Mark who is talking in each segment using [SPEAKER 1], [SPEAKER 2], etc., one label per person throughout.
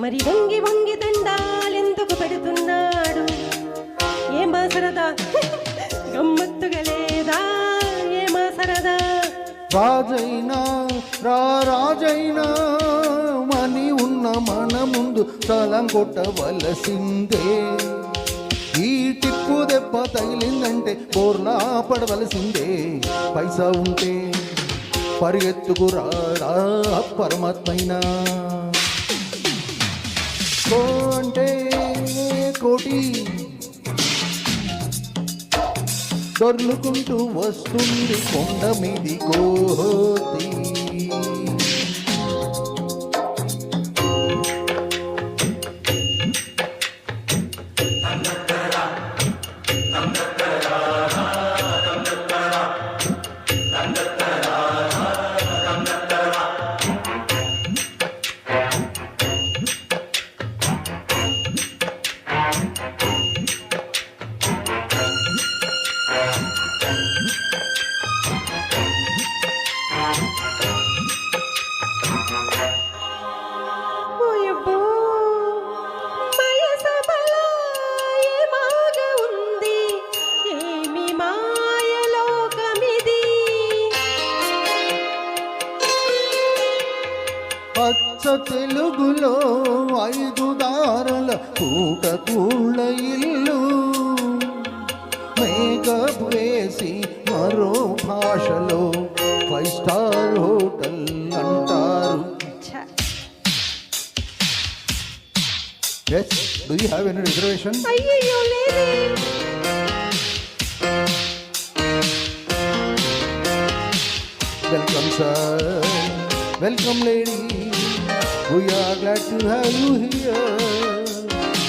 [SPEAKER 1] మరి వంగి వంగి దండాలెందుకు పెడుతున్నాడు? ఏమా సరదా గమ్మత్తుగా లేదా? ఏమా సరదా?
[SPEAKER 2] రాజైనా రాజైనా మని ఉన్న మన ముందు తలం కొట్టవలసిందే. ఈ టిప్పు దెబ్బ తగిలిందంటే బోర్లా పడవలసిందే. పైసా ఉంటే పరిగెత్తుకు రాడా పరమాత్మైనా. అంటే కోటి దొర్లుకుంటూ వస్తుంది కొండ మీది కోతి. పచ్చ తెలుగులో 5 దారుల కూటకూళ్ళ ఇల్లు, మేకప్ వేసి మరో భాషలో 5 స్టార్ హోటల్ అంటారు. Yes, do you have any reservation?
[SPEAKER 1] అయ్యయ్యో లేదే.
[SPEAKER 2] Welcome sir, welcome lady, we are glad to have you here.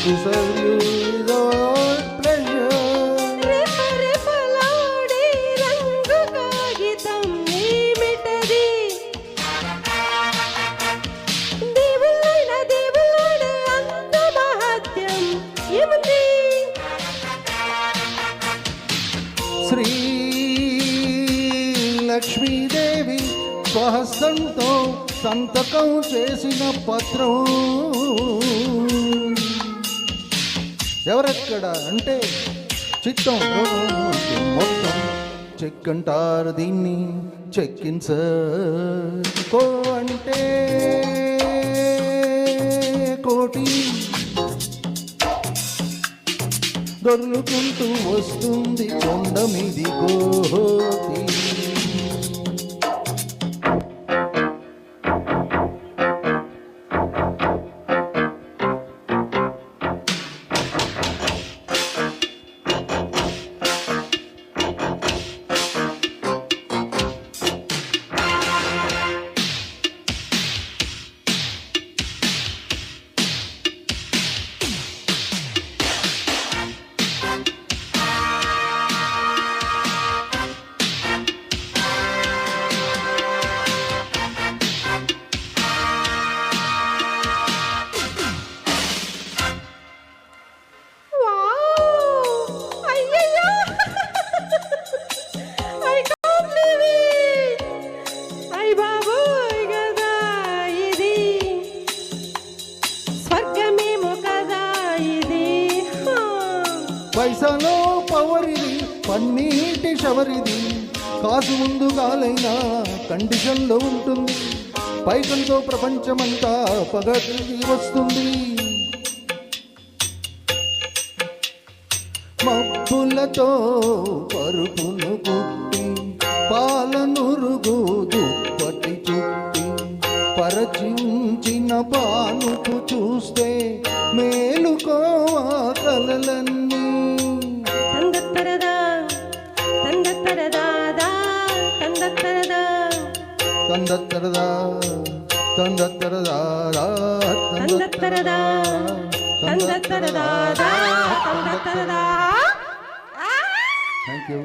[SPEAKER 2] To serve you is our pleasure.
[SPEAKER 1] రెపరెపలాడే రంగు కాగితం ఏమిటది? దేవుళ్ళైన అంత మహత్యం ఏముంది?
[SPEAKER 2] శ్రీ లక్ష్మీదేవి స్వహస్తంతో సంతకం చేసిన పత్రం. ఎవరెక్కడ అంటే చిత్తం మొత్తం చెక్ అంటారు దీన్ని. Check-in sir. కో అంటే కోటి దొర్లుకుంటూ వస్తుంది కొండ మీది కోతి. పైసలో పవరిది, పన్నీటి షవరిది. కాసు ముందు గాలైనా కండిషన్లో ఉంటుంది. పైకంతో ప్రపంచమంతా పగటి వస్తుంది. మబ్బులతో పరుపును కుట్టి, పాలనురుగు దుప్పటి చుట్టి, పరచి ఉంచిన పానుకు చూస్తే మేలుకోవా కలలన్నీ. తందత్తరదా తందత్తరదా తందత్తరదా తందత్తరదా తందత్తరదా. Thank you.